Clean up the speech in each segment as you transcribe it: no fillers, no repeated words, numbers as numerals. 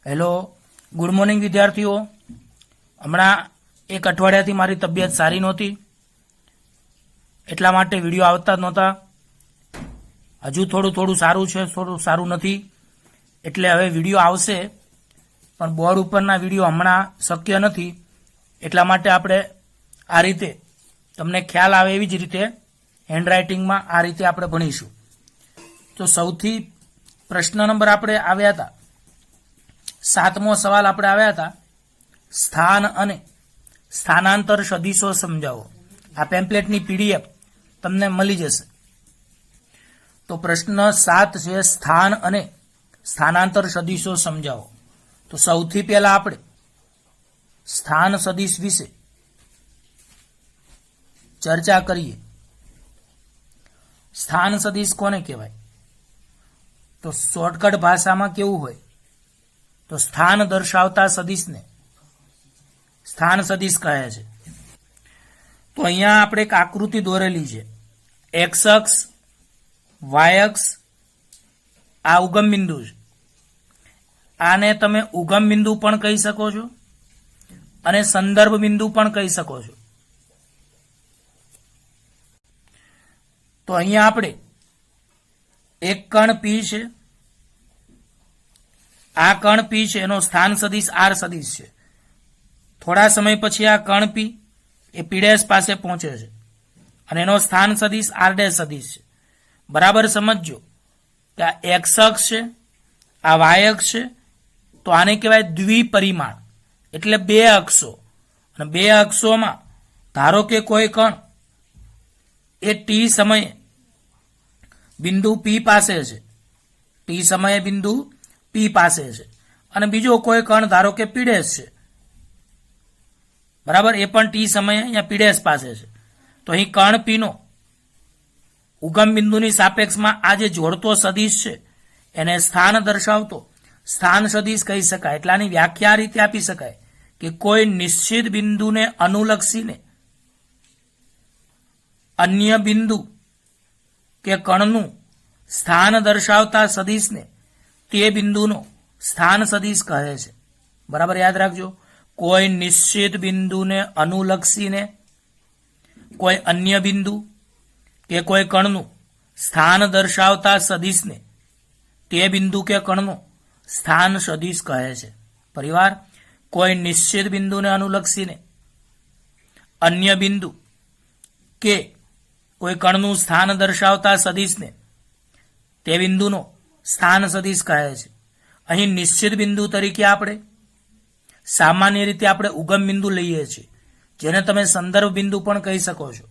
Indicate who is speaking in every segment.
Speaker 1: Hello, good morning વિદ્યાર્થીઓ. હમણાં એક અઠવાડિયાથી મારી તબિયત સારી નહોતી, એટલા માટે વિડીયો આવતા જ નહોતા. હજુ થોડું સારું છે, થોડું સારું નથી, એટલે હવે વિડીયો આવશે, પણ બોર્ડ ઉપરના વિડીયો હમણાં શક્ય નથી. એટલા માટે આપણે આ રીતે તમને ખ્યાલ આવે એવી જ રીતે હેન્ડરાઇટિંગમાં આ રીતે આપણે ભણીશું. તો સૌથી પ્રશ્ન નંબર આપણે આવ્યા હતા, 7મો સવાલ આપણે આવ્યા હતા, સ્થાન અને સ્થાનાંતર સદિશો સમજાવો. આ પેમ્પલેટની પીડીએફ તમને મળી જશે. તો પ્રશ્ન 7 છે, સ્થાન અને સ્થાનાંતર સદિશો સમજાવો. તો સૌથી પહેલા આપણે સ્થાન સદિશ વિશે ચર્ચા કરીએ. સ્થાન સદિશ કોને કહેવાય? તો શોર્ટકટ ભાષામાં કેવું હોય, તો સ્થાન દર્શાવતા સદિશને સ્થાન સદિશ કહે છે. તો અહીંયા આપણે એક આકૃતિ દોરેલી છે. એક્સ અક્ષ, વાય અક્ષ, આ ઉગમ બિંદુ છે. આને તમે ઉગમ બિંદુ પણ કહી શકો છો અને સંદર્ભ બિંદુ પણ કહી શકો છો. તો અહીંયા આપણે એક કણ પી છે, આ કણ પી છે, એનો સ્થાન સદિશ આર સદિશ છે. થોડા સમય પછી આ કણ પી એ પી' પાસે પહોંચે છે અને એનો સ્થાન સદિશ આર' સદિશ છે. બરાબર સમજો કે આ એક્સ અક્ષ છે, આ વાય અક્ષ છે, તો આને કહેવાય દ્વિપરિમાણ, એટલે બે અક્ષો. અને બે અક્ષોમાં ધારો કે કોઈ કણ એ ટી સમયે બિંદુ પી પાસે છે, ટી સમયે બિંદુ પી પાસે છે, અને બીજો કોઈ કણ ધારો કે પી' છે, બરાબર, એ પણ ટી સમયે અહીંયા પી' પાસે છે. તો અહીં કણ પીનો ઉગમ બિંદુની સાપેક્ષમાં આ જે જોડતો સદિશ છે એને સ્થાન દર્શાવતો સ્થાન સદિશ કહી શકાય. એટલાની વ્યાખ્યા આ રીતે આપી શકાય કે કોઈ નિશ્ચિત બિંદુને અનુલક્ષીને અન્ય બિંદુ કે કણનું સ્થાન દર્શાવતા સદિશને તે બિંદુનો સ્થાન સદિશ કહે છે. બરાબર યાદ રાખજો, કોઈ નિશ્ચિત બિંદુને અનુલક્ષીને કોઈ અન્ય બિંદુ કે કોઈ કણનું સ્થાન દર્શાવતા સદિશને તે બિંદુ કે કણનો સ્થાન સદિશ કહે છે. પરિવાર, કોઈ નિશ્ચિત બિંદુને અનુલક્ષીને અન્ય બિંદુ કે કોઈ કણનું સ્થાન દર્શાવતા સદિશને તે બિંદુનો સ્થાન સદિશ કહે છે. અહીં નિશ્ચિત બિંદુ તરીકે આપણે સામાન્ય રીતે આપણે ઉગમ બિંદુ લઈએ છીએ, જેને તમે સંદર્ભ બિંદુ પણ કહી શકો છો.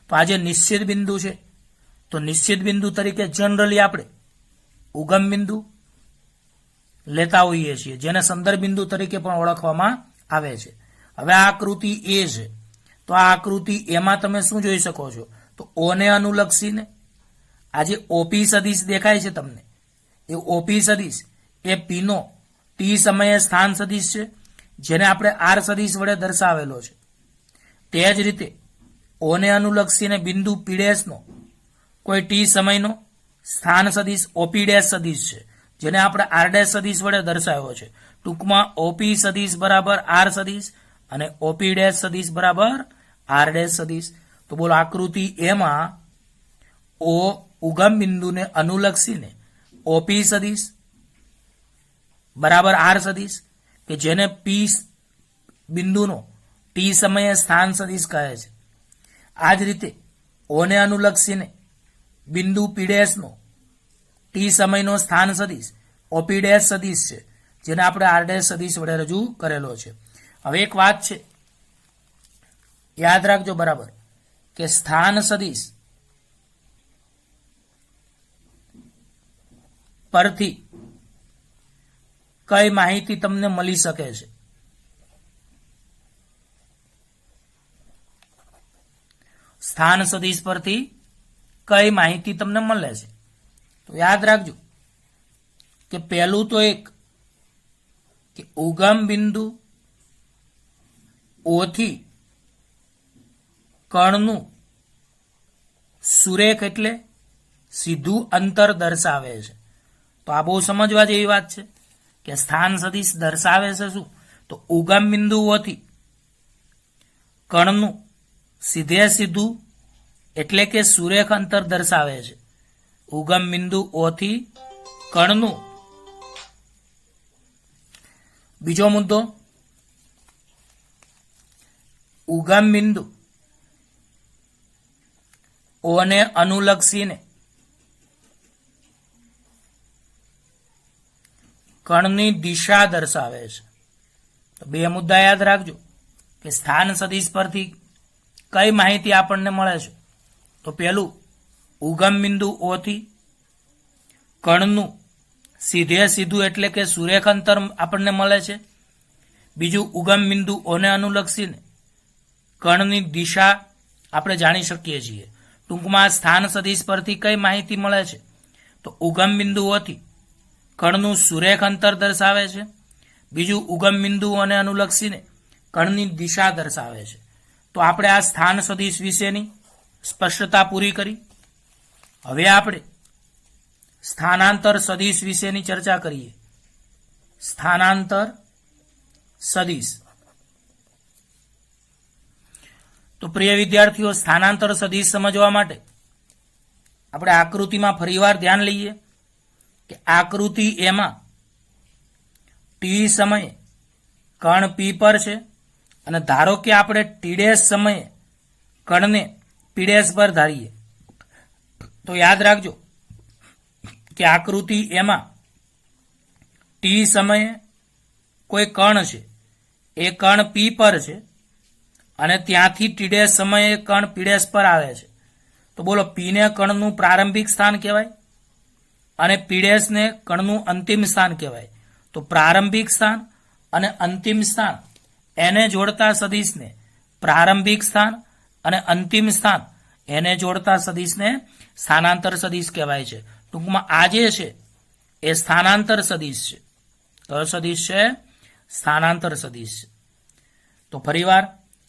Speaker 1: તો આ જે નિશ્ચિત બિંદુ છે, તો નિશ્ચિત બિંદુ તરીકે જનરલી આપણે ઉગમ બિંદુ લેતા હોઈએ છીએ, જેને સંદર્ભ બિંદુ તરીકે પણ ઓળખવામાં આવે છે. હવે આ આકૃતિ એ છે, તો આ આકૃતિ એમાં તમે શું જોઈ શકો છો? તો ઓને અનુલક્ષીને આ જે ઓપી સદિશ દેખાય છે તમને, એ ઓપી સદિશ એ પીનો ટી સમયે સ્થાન સદિશ છે, જેને આપણે આર સદિશ વડે દર્શાવેલો છે. તે જ રીતે ઓને અનુલક્ષીને બિંદુ પી' નો કોઈ ટી સમયનો સ્થાન સદિશ ઓપી' સદિશ છે, જેને આપણે આર' સદિશ વડે દર્શાવ્યો છે. ટૂંકમાં ઓપી સદિશ બરાબર આર સદિશ અને ઓપી' સદિશ બરાબર આર' સદિશ. તો બોલો, આકૃતિ એમાં ઓ ઉગમ બિંદુને અનુલક્ષીને ઓપી સદિશ બરાબર આર સદિશ, કે જેને પી બિંદુનો ટી સમયે સ્થાન સદિશ કહે છે. આ જ રીતે ઓને અનુલક્ષીને બિંદુ પી' નો ટી સમયનો સ્થાન સદિશ ઓપી' સદિશ છે, જેને આપણે આર' સદિશ વડે રજૂ કરેલો છે. હવે એક વાત છે, યાદ રાખજો બરાબર, કે સ્થાન સદિશ પરથી કઈ માહિતી તમને મળી શકે છે? સ્થાન સદિશ પરથી કઈ માહિતી તમને મળે છે? તો યાદ રાખજો કે પહેલું તો એક કે ઉગમ બિંદુ ઓથી કણનું સુરેખ એટલે સીધું અંતર દર્શાવે છે. તો આ બહુ સમજવા જેવી વાત છે કે સ્થાન સદિશ દર્શાવે છે શું? તો ઉગમ બિંદુઓથી કણનું સીધે સીધું એટલે કે સુરેખ અંતર દર્શાવે છે. ઉગમ બિંદુઓથી કણનું. બીજો મુદ્દો, ઉગમ બિંદુ ઓને અનુલક્ષીને કણની દિશા દર્શાવે છે. તો બે મુદ્દા યાદ રાખજો કે સ્થાન સદિશ પરથી કઈ માહિતી આપણને મળે છે. તો પહેલું, ઉગમ બિંદુ ઓથી કણનું સીધે સીધું એટલે કે સુરેખ અંતર આપણને મળે છે. બીજું, ઉગમ બિંદુ ઓને અનુલક્ષીને કણની દિશા આપણે જાણી શકીએ છીએ. ટૂંકમાં સ્થાન સદિશ પરથી કઈ માહિતી મળે છે? તો ઉગમ બિંદુઓથી કણનું સુરેખ અંતર દર્શાવે છે. બીજું, ઉગમ બિંદુઓને અનુલક્ષીને કણની દિશા દર્શાવે છે. તો આપણે આ સ્થાન સદિશ વિશેની સ્પષ્ટતા પૂરી કરી. હવે આપણે સ્થાનાંતર સદિશ વિશેની ચર્ચા કરીએ. સ્થાનાંતર સદિશ. તો પ્રિય વિદ્યાર્થીઓ, સ્થાનાંતર સદિશ સમજવા માટે આપણે આકૃતિમાં ફરીવાર ધ્યાન લઈએ કે આકૃતિ એમાં ટી સમયે કણ પી પર છે અને ધારો કે આપણે ટી' સમયે કણને પી' પર ધારીએ તો યાદ રાખજો કે આકૃતિ એમાં ટી સમયે કોઈ કણ છે, એ કણ પી પર છે અને ત્યાંથી ટી' સમયે કણ પી' પર આવે છે. તો બોલો, પી ને કણનું પ્રારંભિક સ્થાન કહેવાય અને પી' ને કણનું અંતિમ સ્થાન કહેવાય. તો પ્રારંભિક સ્થાન અને અંતિમ સ્થાન એને જોડતા સદિશને પ્રારંભિક સ્થાન અને અંતિમ સ્થાન એને જોડતા સદિશને સ્થાનાંતર સદિશ કહેવાય છે. ટૂંકમાં આ જે છે એ સ્થાનાંતર સદિશ છે. કયો સદિશ છે? સ્થાનાંતર સદિશ છે. તો ફરીવાર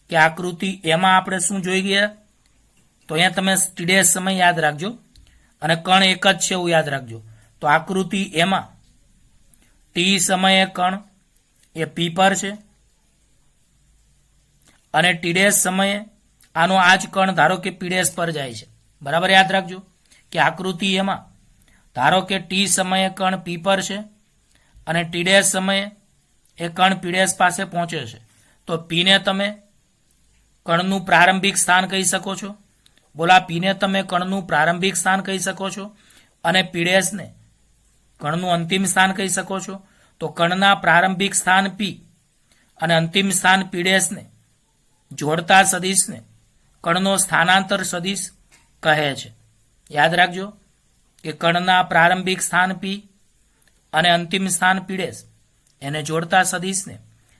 Speaker 1: કે આકૃતિ એમાં આપણે શું જોઈ ગયા? તો અહીંયા તમે ટી' સમય યાદ રાખજો અને કણ એક જ છે એવું યાદ રાખજો. તો આકૃતિ એમાં ટી સમયે કણ એ પી પર છે અને ટી' સમયે આનો આ જ કણ ધારો કે પી' પર જાય છે. બરાબર યાદ રાખજો કે આકૃતિ એમાં ધારો કે ટી સમયે કણ પી પર છે અને ટી' સમયે એ કણ પી' પાસે પહોંચે છે. તો પી ને તમે કણનું પ્રારંભિક સ્થાન કહી શકો છો. બોલા, પી ને તમે કણનું પ્રારંભિક સ્થાન કહી શકો છો અને પી' ને કણનું અંતિમ સ્થાન કહી શકો છો. તો કણના પ્રારંભિક સ્થાન પી અને અંતિમ સ્થાન પી' ને જોડતા સદિશને કણનો સ્થાનાંતર સદિશ કહે છે. યાદ રાખજો કે કણના પ્રારંભિક સ્થાન પી અને અંતિમ સ્થાન પી' એને જોડતા સદિશને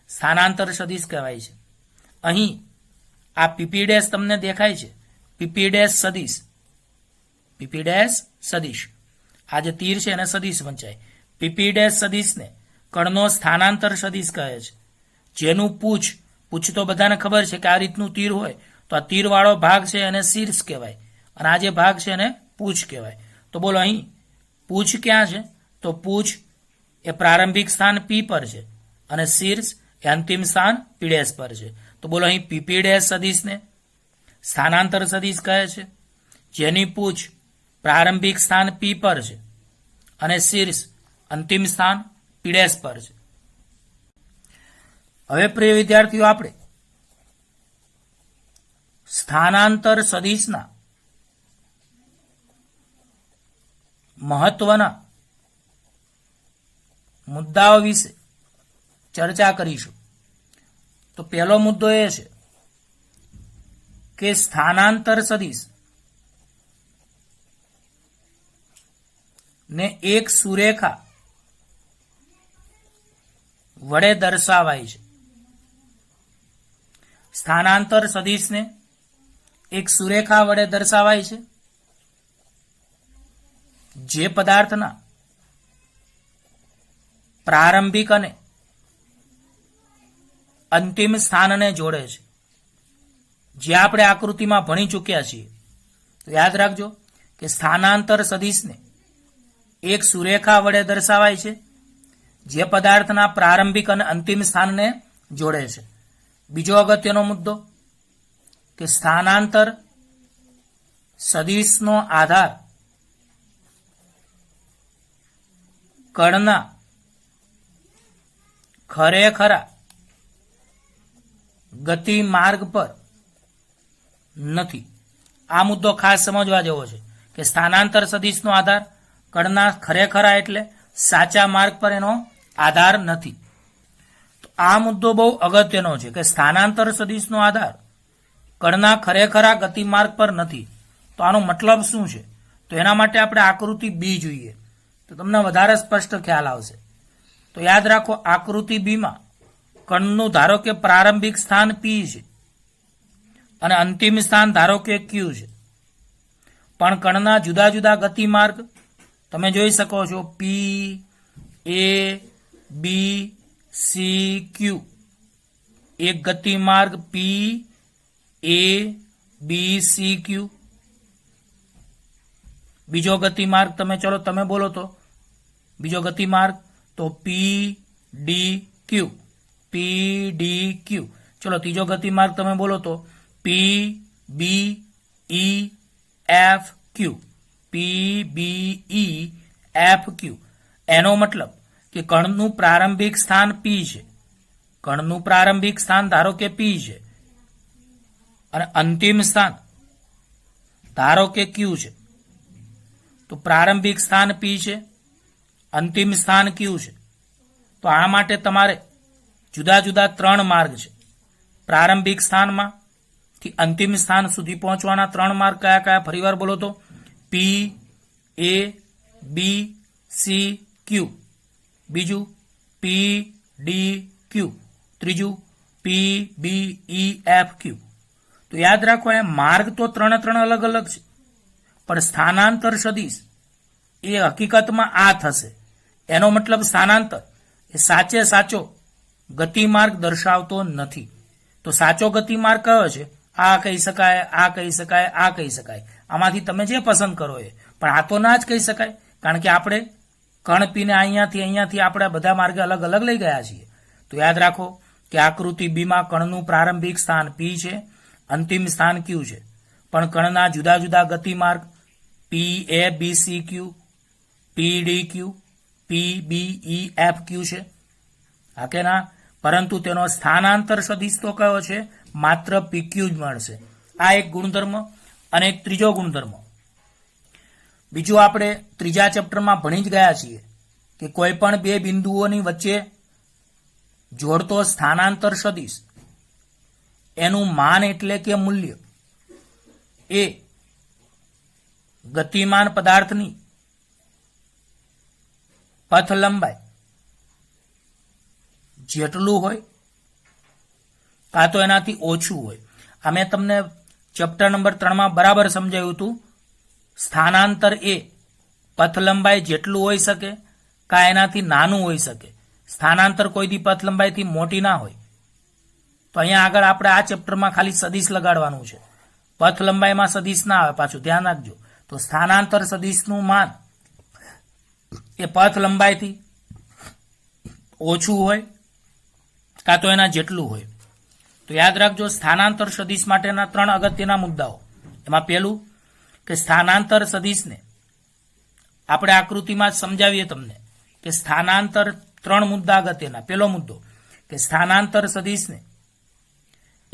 Speaker 1: સ્થાનાંતર સદિશ કહેવાય છે. અહીં આ પી' તમને દેખાય છે, પી' સદિશ, પી' સદિશ. આ જે તીર છે એને સદિશ વંચાય. પી' સદિશને કણનો સ્થાનાંતર સદિશ કહે છે. જેનું પૂછ તો બધાને ખબર છે કે આ રીતનું તીર હોય તો આ તીર વાળો ભાગ છે એને શીર્ષ કહેવાય અને આ જે ભાગ છે એને પૂછ કહેવાય. તો બોલો, અહીં પૂછ ક્યાં છે? તો પૂછ એ પ્રારંભિક સ્થાન પી પર છે અને શીર્ષ એ અંતિમ સ્થાન પી' પર છે. તો બોલો, અહીં પી' સદિશને સ્થાનાંતર સદિશ કહે છે જેની પૂછ પ્રારંભિક સ્થાન પી પર છે અને શીર્ષ અંતિમ સ્થાન પી' પર છે. હવે પ્રિય વિદ્યાર્થીઓ, આપણે સ્થાનાંતર સદિશના મહત્વના મુદ્દાઓ વિશે ચર્ચા કરીશું. તો પહેલો મુદ્દો એ છે કે સ્થાનાંતર સદિશ ને એક સુરેખા વડે દર્શાવાય છે. સ્થાનાંતર સદિશને એક સુરેખા વડે દર્શાવાય છે જે પદાર્થના પ્રારંભિક અને અંતિમ સ્થાનને જોડે છે. જે આપણે આકૃતિમાં ભણી ચૂક્યા છીએ. તો યાદ રાખજો કે સ્થાનાંતર સદિશને એક સુરેખા વડે દર્શાવાય છે જે પદાર્થના પ્રારંભિક અને અંતિમ સ્થાનને જોડે છે. બીજો અગત્યનો મુદ્દો કે સ્થાનાંતર સદિશનો આધાર કણના ખરેખરા ગતિ માર્ગ પર નથી. આ મુદ્દો ખાસ સમજવા જેવો છે કે સ્થાનાંતર સદિશનો આધાર કણના ખરેખરા એટલે સાચા માર્ગ પર એનો આધાર નથી. તો આ મુદ્દો બહુ અગત્યનો છે કે સ્થાનાંતર સદિશનો આધાર કણના ખરેખરા ગતિમાર્ગ પર નથી. તો આનો મતલબ શું છે? તો એના માટે આપણે આકૃતિ બી જોઈએ તો તમને વધારે સ્પષ્ટ ખ્યાલ આવશે. તો યાદ રાખો, આકૃતિ બીમાં કણનું ધારો કે પ્રારંભિક સ્થાન પી છે અને અંતિમ સ્થાન ધારો કે ક્યુ છે, પણ કણના જુદા જુદા ગતિમાર્ગ તમે જોઈ શકો છો. પી, એ, બી, સી, ક્યુ. એક ગતિમાર્ગ પી, એ, બી, સી, ક્યુ. બીજો ગતિમાર્ગ તમે બોલો તો બીજો ગતિમાર્ગ તો પી, ડી, ક્યુ. પી, ડી, ક્યુ. ચલો ત્રીજો ગતિમાર્ગ તમે બોલો તો પી, બી, ઈ, એફ, ક્યુ. પી, બી, ઈ, એફ, ક્યુ. એનો મતલબ કે કણનું પ્રારંભિક સ્થાન પી છે, કણનું પ્રારંભિક સ્થાન ધારો કે પી છે અને અંતિમ સ્થાન ધારો કે ક્યુ છે. તો પ્રારંભિક સ્થાન પી છે, અંતિમ સ્થાન ક્યુ છે. તો આ માટે તમારે જુદા જુદા 3 માર્ગ છે. પ્રારંભિક સ્થાનમાં થી અંતિમ સ્થાન સુધી પહોંચવાના 3 માર્ગ કયા કયા? ફરીવાર બોલો તો પી, એ, બી, સી, ક્યુ. બીજું પી, ડી, ક્યુ. ત્રીજું પી, બી, ઈ, એફ, ક્યુ. તો યાદ રાખો, એ માર્ગ તો 3 અલગ અલગ છે, પણ સ્થાનાંતર સદિશ એ હકીકતમાં આ થશે. એનો મતલબ સ્થાનાંતર એ સાચો ગતિમાર્ગ દર્શાવતો નથી. તો સાચો ગતિમાર્ગ કયો છે? આ કહી શકાય, આ કહી શકાય, આ કહી શકાય. આમાંથી તમે જે પસંદ કરો એ. પણ આ તો ના જ કહી શકાય, કારણ કે આપણે કણ પીને અહીંયાથી આપણે બધા માર્ગે અલગ અલગ લઈ ગયા છીએ. તો યાદ રાખો કે આકૃતિ બીમાં કણનું પ્રારંભિક સ્થાન પી છે, અંતિમ સ્થાન ક્યુ છે, પણ કણના જુદા જુદા ગતિમાર્ગ પી, એ, બી, સી, ક્યુ, પી, ડી, ક્યુ, પી, બી, ઈ, એફ, ક્યુ છે. હા કે ના? પરંતુ તેનો સ્થાનાંતર સદિશ તો કયો છે? માત્ર પીક્યુ જ મળશે. આ એક ગુણધર્મ. અને એક ત્રીજો ગુણધર્મ, બીજું આપણે ત્રીજા ચેપ્ટરમાં ભણી જ ગયા છીએ કે કોઈ પણ 2 બિંદુઓની વચ્ચે જોડતો સ્થાનાંતર સદિશ એનું માન એટલે કે મૂલ્ય એ ગતિમાન પદાર્થની પથ લંબાઈ જેટલું હોય કાં તો એનાથી ઓછું હોય. આ મેં તમને ચેપ્ટર નંબર 3માં બરાબર સમજાવ્યું હતું. સ્થાનાંતર એ પથ લંબાઈ જેટલું હોઈ શકે કાં એનાથી નાનું હોઈ શકે. સ્થાનાંતર કોઈ દી પથ લંબાઈથી મોટી ના હોય. તો અહીંયા આગળ આપણે આ ચેપ્ટરમાં ખાલી સદિશ લગાડવાનું છે. પથ લંબાઈમાં સદિશ ના આવે, પાછું ધ્યાન રાખજો. તો સ્થાનાંતર સદિશનું માન એ પથ લંબાઈથી ઓછું હોય કાં તો એના જેટલું હોય. તો યાદ રાખજો, સ્થાનાંતર સદિશ માટેના 3 અગત્યના મુદ્દાઓ. એમાં પહેલું કે સ્થાનાંતર સદિશને આપણે આકૃતિમાં જ સમજાવીએ તમને કે સ્થાનાંતર 3 મુદ્દા અગત્યના. પહેલો મુદ્દો કે સ્થાનાંતર સદિશને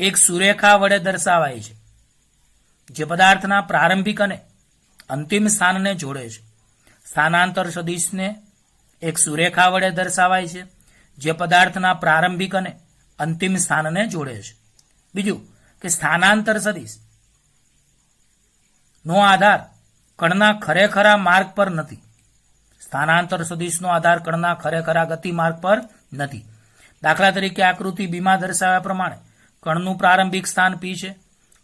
Speaker 1: એક સુરેખા વડે દર્શાવાય છે જે પદાર્થના પ્રારંભિક અને અંતિમ સ્થાનને જોડે છે. સ્થાનાંતર સદિશને એક સુરેખા વડે દર્શાવાય છે જે પદાર્થના પ્રારંભિક અને અંતિમ સ્થાનને જોડે છે. બીજું કે સ્થાનાંતર સદિશ નો આધાર કણના ખરેખરા માર્ગ પર નથી. સ્થાનાંતર સદિશનો આધાર કણના ખરેખરા ગતિ માર્ગ પર નથી. દાખલા તરીકે આકૃતિ બીમાં દર્શાવ્યા પ્રમાણે કણનું પ્રારંભિક સ્થાન પી છે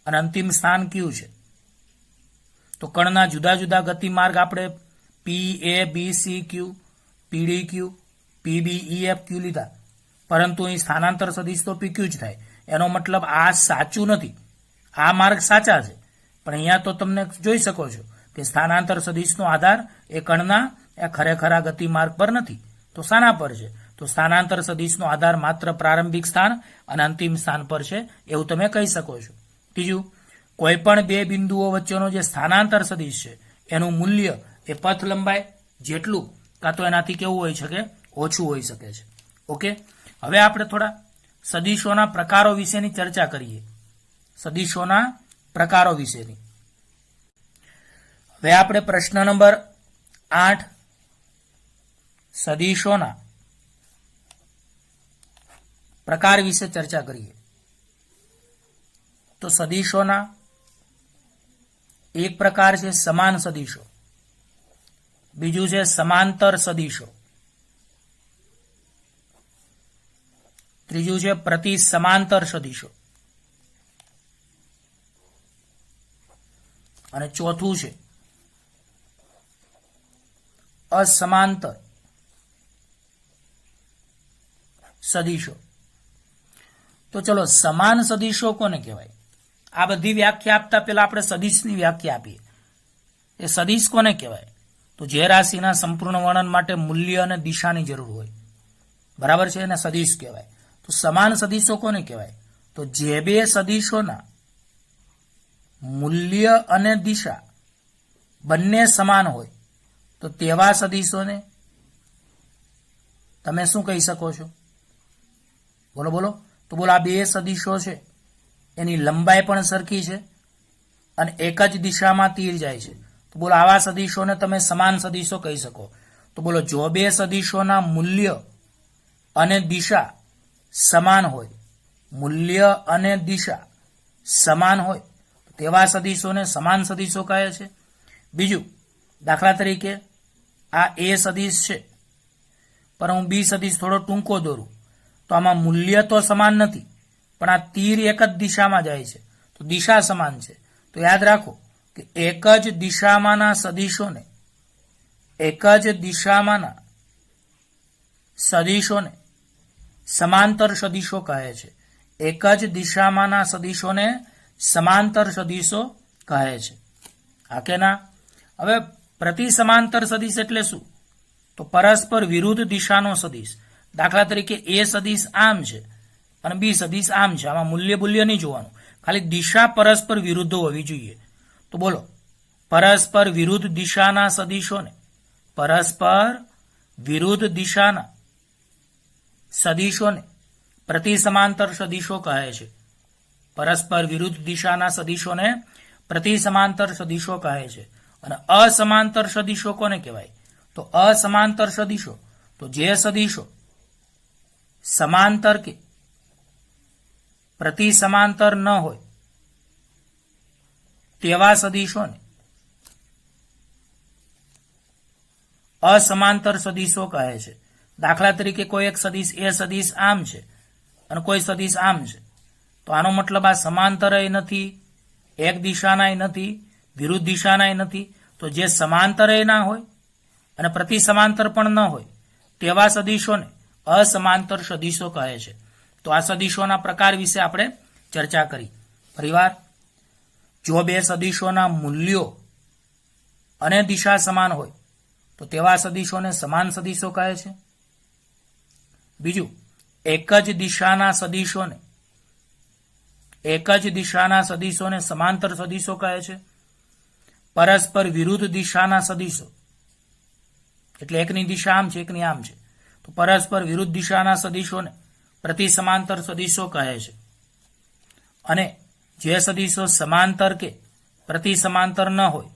Speaker 1: અને અંતિમ સ્થાન ક્યુ છે. તો કણના જુદા જુદા ગતિ માર્ગ આપણે પી, એ, બી, સી, ક્યુ, પી, ડી, ક્યુ, પી, બી, ઈ, એફ, ક્યુ લીધા, પરંતુ અહીં સ્થાનાંતર સદિશ તો પીક્યુ જ થાય. એનો મતલબ આ સાચું નથી. આ માર્ગ સાચા છે, પણ અહીંયા તો તમને જોઈ શકો છો કે સ્થાનાંતર સદિશનો આધાર એ કણના એ ખરેખરા ગતિ માર્ગ પર નથી. તો તો શાના પર છે? તો સ્થાનાંતર સદિશનો આધાર માત્ર પ્રારંભિક સ્થાન અને અંતિમ સ્થાન પર છે એવું તમે કહી શકો છો. ત્રીજું, કોઈ પણ બે બિંદુઓ વચ્ચેનો જે સ્થાનાંતર સદિશ છે એનું મૂલ્ય એ પથ લંબાઈ જેટલું કાં તો એનાથી કેવું હોઈ શકે? ઓછું હોઈ શકે છે. ઓકે, હવે આપણે થોડા સદિશોના પ્રકારો વિશેની ચર્ચા કરીએ. સદિશોના પ્રકારો વિશેની. હવે આપણે પ્રશ્ન નંબર 8 સદિશોના પ્રકાર વિશે ચર્ચા કરીએ. તો સદિશોના એક પ્રકાર છે સમાન સદિશો, બીજું છે સમાંતર સદિશો, ત્રીજું છે પ્રતિ સમાંતર સદિશો અને ચોથું છે અસમાંતર સદિશો. તો ચલો, સમાન સદિશો કોને કહેવાય? આ બધી વ્યાખ્યા આપતા પહેલા આપણે સદિશની વ્યાખ્યા આપીએ. એ સદિશ કોને કહેવાય? તો જે રાશિના સંપૂર્ણ વર્ણન માટે મૂલ્ય અને દિશાની જરૂર હોય, બરાબર છે, એને સદિશ કહેવાય. તો સમાન સદિશો કોને કહેવાય? તો જે બે સદિશોના મૂલ્ય અને દિશા બંને સમાન હોય તો તેવા સદિશોને તમે શું કહી શકો છો? બોલો બોલો. તો બોલો, આ બે સદિશો છે એની લંબાઈ પણ સરખી છે અને એક જ દિશામાં તીર જાય છે. તો બોલો, આવા સદિશોને તમે સમાન સદિશો કહી શકો. તો બોલો, જો બે સદિશોના મૂલ્ય અને દિશા સમાન હોય, મૂલ્ય અને દિશા સમાન હોય તેવા સદિશોને સમાન સદિશો કહે છે. બીજું, દાખલા તરીકે આ એ સદિશ છે પણ હું બી સદિશ થોડો ટૂંકો દોરું તો આમાં મૂલ્ય તો સમાન નથી પણ આ તીર એક જ દિશામાં જાય છે તો દિશા સમાન છે. તો યાદ રાખો કે એક જ દિશામાંના સદિશોને સમાંતર સદિશો કહે છે. એક જ દિશામાંના સદિશોને સમાંતર સદિશો કહે છે. હા કે ના? હવે પ્રતિ સમાંતર સદિશ એટલે શું? તો પરસ્પર વિરુદ્ધ દિશાનો સદિશ. દાખલા તરીકે એ સદિશ આમ છે અને બી સદિશ આમ છે. આમાં મૂલ્ય નહીં જોવાનું, ખાલી દિશા પરસ્પર વિરુદ્ધ હોવી જોઈએ. તો બોલો, પરસ્પર વિરુદ્ધ દિશાના સદિશોને પ્રતિ સમાંતર સદિશો કહે છે. પરસ્પર વિરુદ્ધ દિશાના સદિશોને પ્રતિ સમાંતર સદિશો કહે છે. અને અસમાંતર સદિશો કોને કહેવાય? તો અસમાંતર સદિશો, તો જે સદિશો સમાંતર કે પ્રતિ સમાંતર ન હોય તેવા સદિશોને અસમાંતર સદિશો કહે છે. દાખલા તરીકે કોઈ એક સદિશ એ સદિશ આમ છે અને કોઈ સદિશ આમ છે તો આનો મતલબ આ સમાંતરય નથી, એક દિશાનાય નથી, વિરુદ્ધ દિશાનાય નથી. તો જે સમાંતરય ના હોય અને પ્રતિ સમાંતર પણ ન હોય તેવા સદિશોને અસમાંતર સદિશો કહે છે. તો આ સદિશોના પ્રકાર વિશે આપણે ચર્ચા કરી. ફરીવાર, જો બે સદિશોના મૂલ્યો અને દિશા સમાન હોય તો તેવા સદિશોને સમાન સદિશો કહે છે. બીજું, એક જ દિશાના સદિશોને સમાંતર સદિશો કહે છે. પરસ્પર વિરુદ્ધ દિશાના સદિશો એટલે એકની દિશા આમ છે એકની આમ છે તો પરસ્પર વિરુદ્ધ દિશાના સદિશોને પ્રતિ સમાંતર સદિશો કહે છે. અને જે સદિશો સમાંતર કે પ્રતિ સમાંતર ન હોય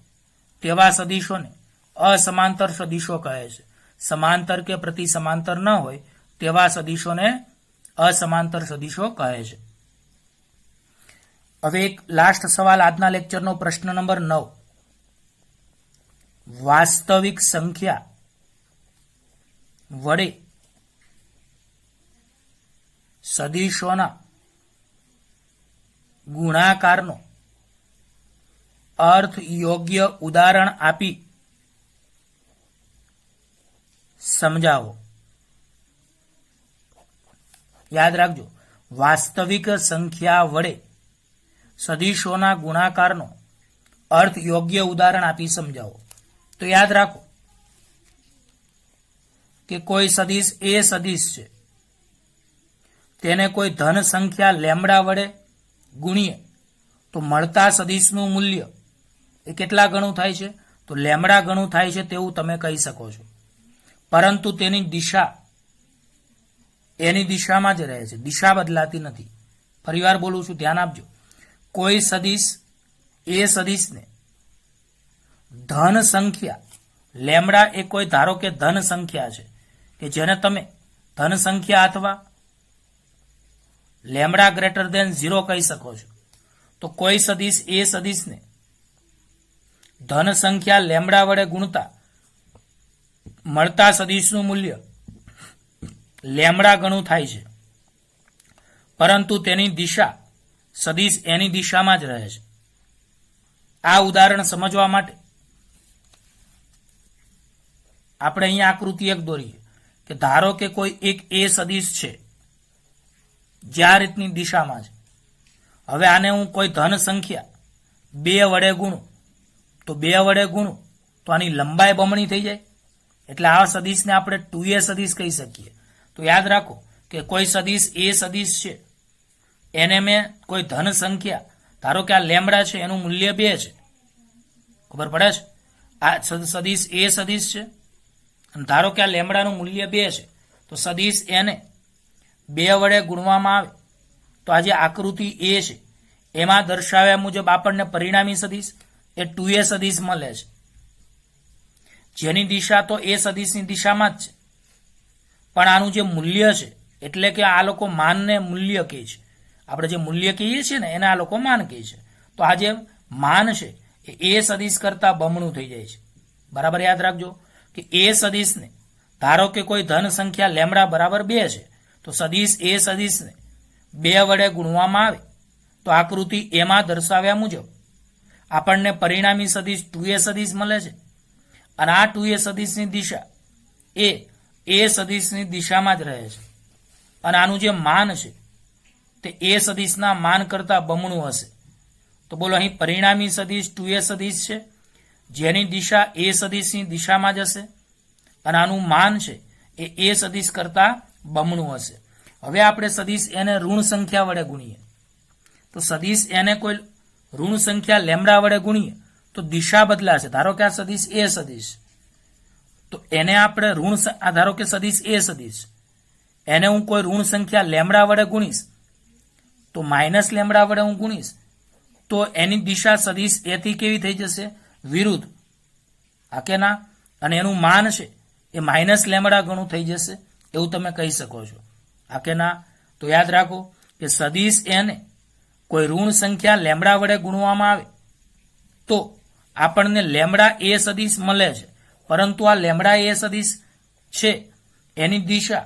Speaker 1: તેવા સદિશોને અસમાંતર સદિશો કહે છે. સમાંતર કે પ્રતિ સમાંતર ન હોય તેવા સદિશોને અસમાંતર સદિશો કહે છે. હવે એક લાસ્ટ સવાલ આજના લેક્ચરનો, પ્રશ્ન નંબર 9. વાસ્તવિક સંખ્યા વડે સદિશોના ગુણાકારનો અર્થ યોગ્ય ઉદાહરણ આપી સમજાવો. યાદ રાખજો, વાસ્તવિક સંખ્યા વડે સદિશોના ગુણાકારનો અર્થ યોગ્ય ઉદાહરણ આપી સમજાવો. તો યાદ રાખો કે કોઈ સદિશ એ સદિશ છે તેને કોઈ ધન સંખ્યા લેમડા વડે ગુણીએ તો મળતા સદિશનું મૂલ્ય એ કેટલા ગણું થાય છે? તો લેમડા ગણું થાય છે તેવું તમે કહી શકો છો. પરંતુ તેની દિશા એની દિશામાં જ રહે છે, દિશા બદલાતી નથી. ફરીવાર બોલું છું, ધ્યાન આપજો. કોઈ સદિશ એ સદિશને ધન સંખ્યા લેમડા એ કોઈ ધારો કે ધન સંખ્યા છે કે જેને તમે ધન સંખ્યા અથવા લેમડા ગ્રેટર દેન 0 કહી શકો છો. તો કોઈ સદિશ એ સદિશને ધન સંખ્યા લેમડા વડે ગુણતા મળતા સદિશનું મૂલ્ય લેમડા ગણું થાય છે, પરંતુ તેની દિશા સદિશ એની દિશામાં જ રહે છે. આ ઉદાહરણ સમજવા માટે આપણે અહીંયા આકૃતિ એક દોરીએ કે ધારો કે કોઈ એક એ સદિશ છે જે આ રીતની દિશામાં છે. હવે આને હું કોઈ ધન સંખ્યા 2 વડે ગુણું તો 2 વડે ગુણું તો આની લંબાઈ બમણી થઈ જાય, એટલે આ સદિશને આપણે 2a સદિશ કહી શકીએ. તો યાદ રાખો કે કોઈ સદિશ એ સદિશ છે એને મેં કોઈ ધન સંખ્યા ધારો કે આ લેમડા છે એનું મૂલ્ય 2 છે, ખબર પડે છે? આ સદિશ એ સદિશ છે અને ધારો કે આ લેમડાનું મૂલ્ય 2 છે, તો સદિશ એને 2 વડે ગુણવામાં આવે તો આ જે આકૃતિ એ છે એમાં દર્શાવ્યા મુજબ આપણને પરિણામી સદિશ એ 2a સદિશ મળે છે, જેની દિશા તો એ સદિશની દિશામાં જ છે. પણ આનું જે મૂલ્ય છે એટલે કે આ લોકો માનને મૂલ્ય કહે છે, આપણે જે મૂલ્ય કહીએ છીએ ને એને આ લોકો માન કહે છે. તો આ જે માન છે એ સદિશ કરતા બમણું થઈ જાય છે. બરાબર યાદ રાખજો કે એ સદિશને ધારો કે કોઈ ધન સંખ્યા લેમડા બરાબર 2 છે, તો સદિશ એ સદિશને 2 વડે ગુણવામાં આવે તો આકૃતિ એમાં દર્શાવ્યા મુજબ આપણને પરિણામી સદિશ 2a સદિશ મળે છે. અને આ 2a સદિશની દિશા એ સદિશની દિશામાં જ રહે છે. અને આનું જે માન છે તે એ સદિશના માન કરતા બમણું હશે. તો બોલો, અહીં પરિણામી સદિશ 2a સદિશ છે જેની દિશા એ સદિશની દિશામાં જ હશે અને આનું માન છે એ સદિશ કરતા બમણું હશે. હવે આપણે સદિશ એને ઋણ સંખ્યા વડે ગુણીએ તો સદિશ એને કોઈ ઋણ સંખ્યા લેમડા વડે ગુણીએ તો દિશા બદલાશે. ધારો કે આ સદિશ એ સદિશ, તો એને આપણે ધારો કે સદિશ એ સદિશ એને હું કોઈ ઋણ સંખ્યા લેમડા વડે ગુણીશ તો માઇનસ લેમડા વડે હું ગુણીશ તો એની દિશા સદિશ એથી કેવી થઈ જશે? વિરુદ્ધ. આ કે ના? અને એનું માન છે એ માઇનસ લેમડા ગણું થઈ જશે, એવું તમે કહી શકો છો. આ કે ના? તો યાદ રાખો કે સદિશ એને કોઈ ઋણ સંખ્યા લેમડા વડે ગુણવામાં આવે તો આપણને લેમડા એ સદિશ મળે છે, પરંતુ આ લેમડા એ સદિશ છે એની દિશા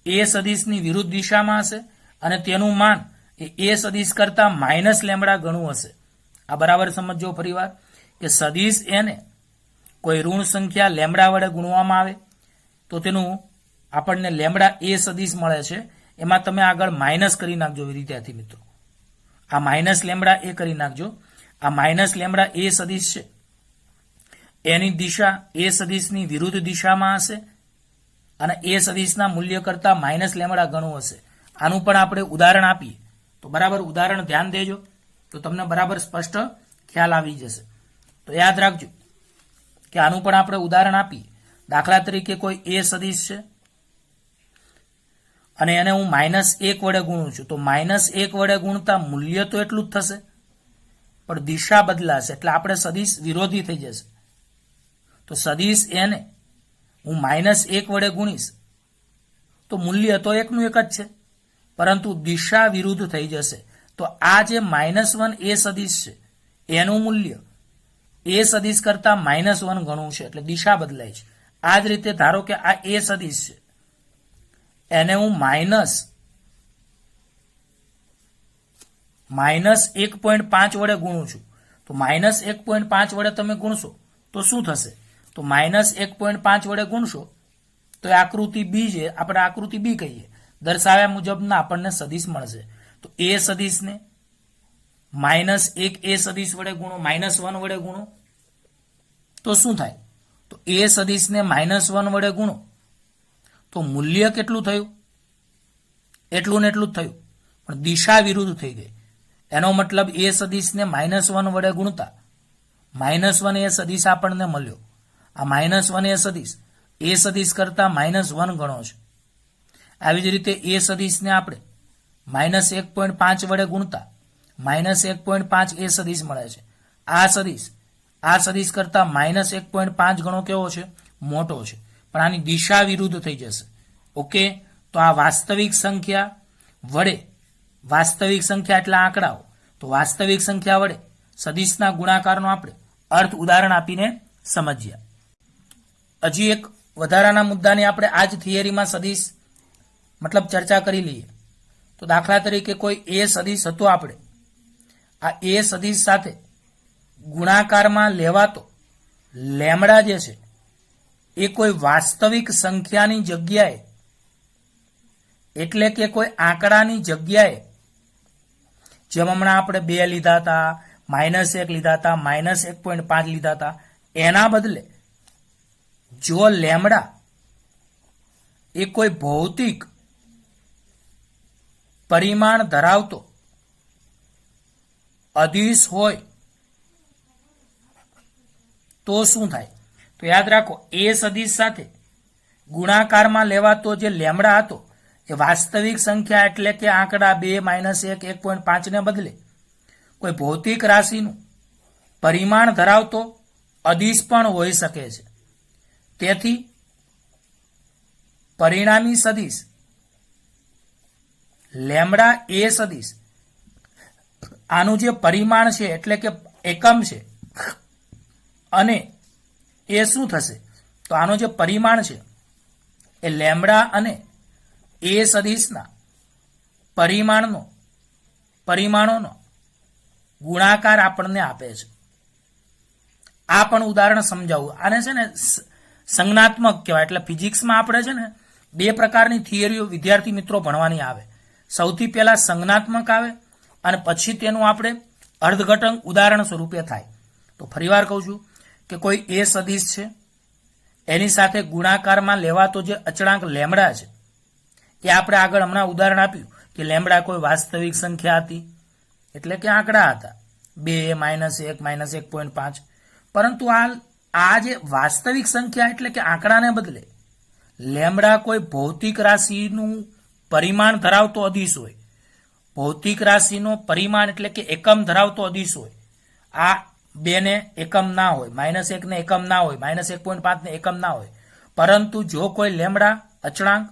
Speaker 1: એ સદિશની વિરુદ્ધ દિશામાં હશે અને તેનું માન એ સદિશ કરતા માઇનસ લેમડા ગણું હશે. આ બરાબર સમજો ફરીવાર કે સદિશ એને કોઈ ઋણ સંખ્યા લેમડા વડે ગુણવામાં આવે તો તેનું આપણને લેમડા એ સદિશ મળે છે. એમાં તમે આગળ માઇનસ કરી નાખજો વિદ્યાર્થી મિત્રો, આ માઇનસ લેમડા એ કરી નાખજો. આ માઇનસ લેમડા એ સદિશ છે એની દિશા એ સદિશની વિરુદ્ધ દિશામાં હશે અને એ સદિશના મૂલ્ય કરતા માઇનસ લેમડા ગણું હશે. આનું પણ આપણે ઉદાહરણ આપીએ તો બરાબર ઉદાહરણ ધ્યાન દેજો તો તમને બરાબર સ્પષ્ટ ખ્યાલ આવી જશે. તો યાદ રાખજો કે આનું પણ આપણે ઉદાહરણ આપીએ. દાખલા તરીકે કોઈ એ સદિશ છે અને એને હું -1 વડે ગુણું છું તો -1 વડે ગુણતા મૂલ્ય તો એટલું જ થશે પણ દિશા બદલાશે, એટલે આપણે સદિશ વિરોધી થઈ જશે. તો સદિશ એને હું -1 વડે ગુણીશ તો મૂલ્ય તો એકનું એક જ છે પરંતુ દિશા વિરુદ્ધ થઈ જશે. તો આ જે -1 એ સદિશ છે એનું મૂલ્ય એ સદિશ કરતા -1 ગણું છે, એટલે દિશા બદલાય છે. આ જ રીતે ધારો કે આ એ સદિશ છે એને હું -1.5 વડે ગુણું છું તો -1.5 વડે તમે ગુણશો તો શું થશે? તો -1.5 વડે ગુણશો તો એ આકૃતિ બી છે, આપણે આકૃતિ બી કહીએ, દર્શાવ્યા મુજબના આપણને સદિશ મળશે. તો એ સદિશને -1 એ સદિશ વડે ગુણો, -1 વડે ગુણો તો શું થાય? તો એ સદિશને -1 વડે ગુણો તો મૂલ્ય કેટલું થયું? એટલું ને એટલું જ થયું, પણ દિશા વિરુદ્ધ થઈ ગઈ. એનો મતલબ એ સદિશને -1 વડે ગુણતા -1 એ સદિશ આપણને મળ્યો. આ -1 એ સદિશ કરતા -1 ગણો છે. આવી જ રીતે એ સદિશને આપણે -1.5 વડે ગુણતા -1.5 એ સદિશ મળે છે. આ સદિશ કરતા -1.5 ગણો કેવો છે? મોટો છે. પણ આની દિશા વિરુદ્ધ થઈ જશે. ઓકે, તો આ વાસ્તવિક સંખ્યા વડે, વાસ્તવિક સંખ્યા એટલે આંકડાઓ, તો વાસ્તવિક સંખ્યા વડે સદિશના ગુણાકારનો આપણે અર્થ ઉદાહરણ આપીને સમજ્યા. હજી એક વધારાના મુદ્દાની આપણે આ જ થિયરીમાં સદિશ મતલબ ચર્ચા કરી લઈએ. તો દાખલા તરીકે કોઈ એ સદિશ હતો, આપણે આ એ સદિશ સાથે ગુણાકારમાં લેવાતો લેમડા જે છે એ કોઈ વાસ્તવિક સંખ્યાની જગ્યાએ, એટલે કે કોઈ આંકડાની જગ્યાએ, જેમ હમણાં આપણે 2 લીધા હતા, -1 લીધા હતા, -1.5 લીધા હતા, એના બદલે જો લેમડા એ કોઈ ભૌતિક પરિમાણ ધરાવતો અદિશ હોય તો શું થાય? તો યાદ રાખો, એ સદિશ સાથે ગુણાકારમાં લેવાતો જે લેમડા હતો એ વાસ્તવિક સંખ્યા એટલે કે આંકડા 2, -1, 1.5 ને બદલે કોઈ ભૌતિક રાશિનું પરિમાણ ધરાવતો અદિશ પણ હોઈ શકે છે. તેથી પરિણામી સદિશ લેમડા એ સદિશ, આનું જે પરિમાણ છે એટલે કે એકમ છે, અને એ શું થશે? તો આનો જે પરિમાણ છે એ લેમડા અને એ સદિશના પરિમાણોનો ગુણાકાર આપણને આપે છે. આ પણ ઉદાહરણ સમજાવું. આને છે ને સંજ્ઞાત્મક કહેવાય. એટલે ફિઝિક્સમાં આપણે છે ને 2 પ્રકારની થિયરીઓ વિદ્યાર્થી મિત્રો ભણવાની આવે. સૌથી પહેલા સંજ્ઞાત્મક આવે અને પછી તેનું આપણે અર્થઘટન ઉદાહરણ સ્વરૂપે થાય. તો ફરીવાર કહું છું કે કોઈ એ સદિશ છે, એની સાથે ગુણાકારમાં લેવાતો જે અચળાંક લેમડા છે, એ આપણે આગળ હમણાં ઉદાહરણ આપ્યું કે લેમડા કોઈ વાસ્તવિક સંખ્યા હતી, એટલે કે આંકડા હતા 2, -1, -1.5. પરંતુ આ જે વાસ્તવિક સંખ્યા એટલે કે આંકડાને બદલે લેમડા કોઈ ભૌતિક રાશિનું પરિમાણ ધરાવતો અદિશ હોય, ભૌતિક રાશિનો પરિમાણ એટલે કે એકમ ધરાવતો અદિશ હોય. આ 2 ને એકમ ના હોય, -1 ને એકમ ના હોય, -1.5 ને એકમ ના હોય. પરંતુ જો કોઈ લેમડા અચળાંક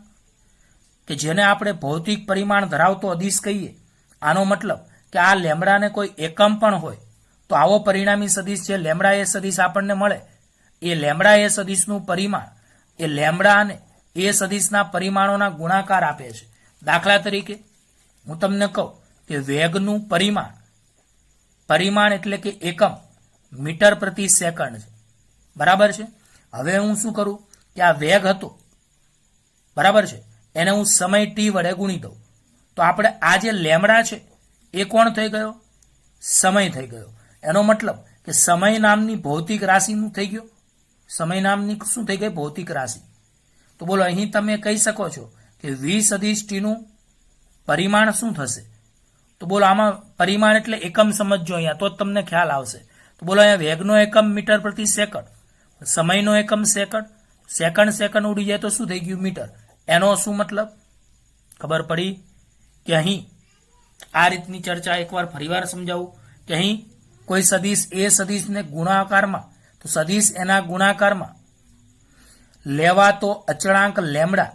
Speaker 1: કે જેને આપણે ભૌતિક પરિમાણ ધરાવતો અદિશ કહીએ, આનો મતલબ કે આ લેમડાને કોઈ એકમ પણ હોય, તો આવો પરિણામી સદિશ છે લેમડા એ સદિશ આપણને મળે. એ લેમડા એ સદિશનું પરિમાણ એ લેમડા અને એ સદિશના પરિમાણોના ગુણાકાર આપે છે. દાખલા તરીકે હું તમને કહું કે વેગનું પરિમાણ એટલે કે એકમ મીટર પ્રતિ સેકન્ડ છે. બરાબર છે. હવે હું શું કરું કે આ વેગ હતો, બરાબર છે, એને હું સમય t વડે ગુણી દઉં. તો આપણે આ જે લેમડા છે એ કોણ થઈ ગયો? સમય થઈ ગયો. એનો મતલબ કે સમય નામની ભૌતિક રાશિનું થઈ ગયો. સમય નામની શું થઈ ગઈ? ભૌતિક રાશિ. તો બોલો, અહીં તમે કહી શકો છો કે v સદિશ t નું પરિમાણ શું થશે? તો બોલો, આમાં પરિમાણ એટલે એકમ સમજજો અહીંયા, તો જ તમને ખ્યાલ આવશે. તો બોલો, અહીંયા વેગનો એકમ મીટર પ્રતિ સેકન્ડ, સમયનો એકમ સેકન્ડ ઉડી જાય તો શું થઈ ગયું? મીટર. એનો શું મતલબ? ખબર પડી કે અહીં આ રીતની ચર્ચા એકવાર ફરીવાર સમજાવું કે અહીં કોઈ સદિશ એ સદિશને ગુણાકારમાં, તો સદિશ એના ગુણાકારમાં લેવાતો અચળાંક લેમડા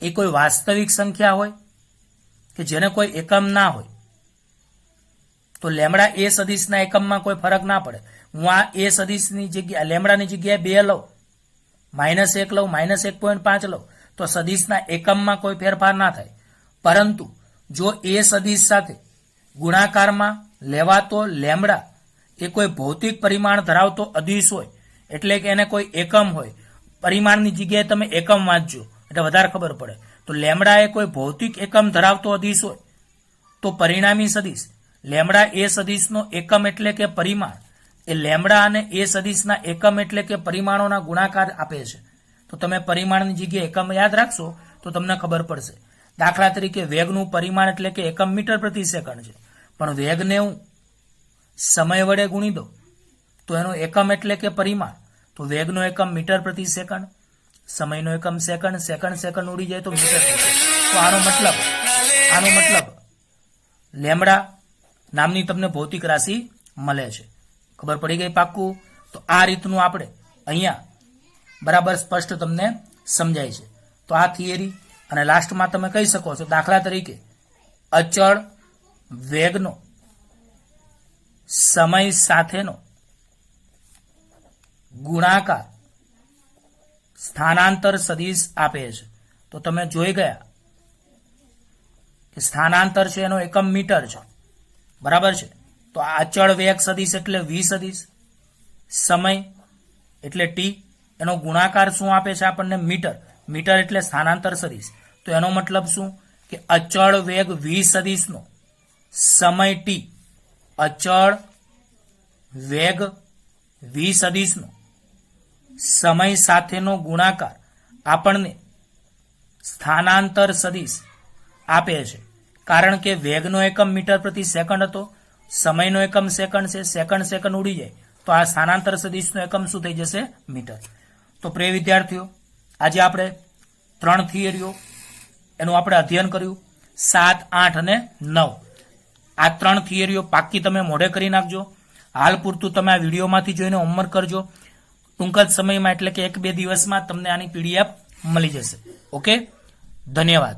Speaker 1: એ કોઈ વાસ્તવિક સંખ્યા હોય કે જેને કોઈ એકમ ના હોય, તો લેમડા એ સદિશના એકમમાં કોઈ ફરક ના પડે. હું આ એ સદિશની જગ્યા લેમડાની જગ્યાએ 2 લઉં, -1 લઉં, -1.5 લઉં, તો સદિશના એકમમાં કોઈ ફેરફાર ના થાય. પરંતુ જો એ સદિશ સાથે ગુણાકારમાં લેવાતો લેમડા એ કોઈ ભૌતિક પરિમાણ ધરાવતો અદિશ હોય, એટલે કે એને કોઈ એકમ હોય, પરિમાણની જગ્યાએ તમે એકમ વાંચજો એટલે વધારે ખબર પડે. તો લેમડા એ કોઈ ભૌતિક એકમ ધરાવતો અદિશ હોય, તો પરિણામી સદિશ લેમડા એ સદિશનો એકમ એટલે કે પરિમાણ એ લેમડા અને એ સદિશના એકમ એટલે કે પરિમાણોના ગુણાકાર આપે છે. તો તમે પરિમાણની જગ્યાએ એકમ યાદ રાખશો તો તમને ખબર પડશે. દાખલા તરીકે વેગનું પરિમાણ એટલે કે એકમ મીટર પ્રતિ સેકન્ડ છે, પણ વેગને હું સમય વડે ગુણી દો તો એનો એકમ એટલે કે પરિમાણ, તો વેગનો એકમ મીટર પ્રતિ સેકન્ડ, સમયનો એકમ સેકન્ડ, સેકન્ડ ઉડી જાય તો મીટર થશે. તો આનો મતલબ લેમડા નામની તમને ભૌતિક રાશિ મળે છે. ખબર પડી ગઈ પાક્કું? તો આ રીતનું આપણે અહીંયા બરાબર સ્પષ્ટ તમને સમજાય છે. તો આ થિયરી અને લાસ્ટમાં તમે કહી શકો છો દાખલા તરીકે અચળ વેગનો સમય સાથેનો ગુણાકાર સ્થાનાંતર સદિશ આપે છે. તો તમે જોઈ ગયા કે સ્થાનાંતર છે એનો એકમ મીટર છે, બરાબર છે. તો આ અચળ વેગ સદિશ એટલે v સદિશ, સમય એટલે t, એનો ગુણાકાર શું આપે છે આપણને? મીટર એટલે સ્થાનાંતર સદિશ. તો એનો મતલબ શું કે અચળ વેગ v સદિશનો સમય t, અચળ વેગ v સદિશનો સમય સાથેનો ગુણાકાર આપણને સ્થાનાંતર સદિશ આપે છે. કારણ કે વેગનો એકમ મીટર પ્રતિ સેકન્ડ હતો, સમયનો એકમ સેકન્ડ છે, સેકન્ડ ઉડી જાય તો આ સ્થાનાંતર સદિશનો એકમ શું થઈ જશે? મીટર. તો પ્રિય વિદ્યાર્થીઓ, આજે આપણે 3 થિયરીઓ એનું આપણે અધ્યયન કર્યું, 7, 8 અને 9. આ 3 થિયરીઓ પાક્કી તમે મોઢે કરી નાખજો. હાલ પૂરતું તમે આ વિડીયોમાંથી જોઈને હોમવર્ક કરજો. ટૂંક જ સમયમાં એટલે કે 1-2 દિવસમાં તમને આની PDF મળી જશે. ઓકે, ધન્યવાદ.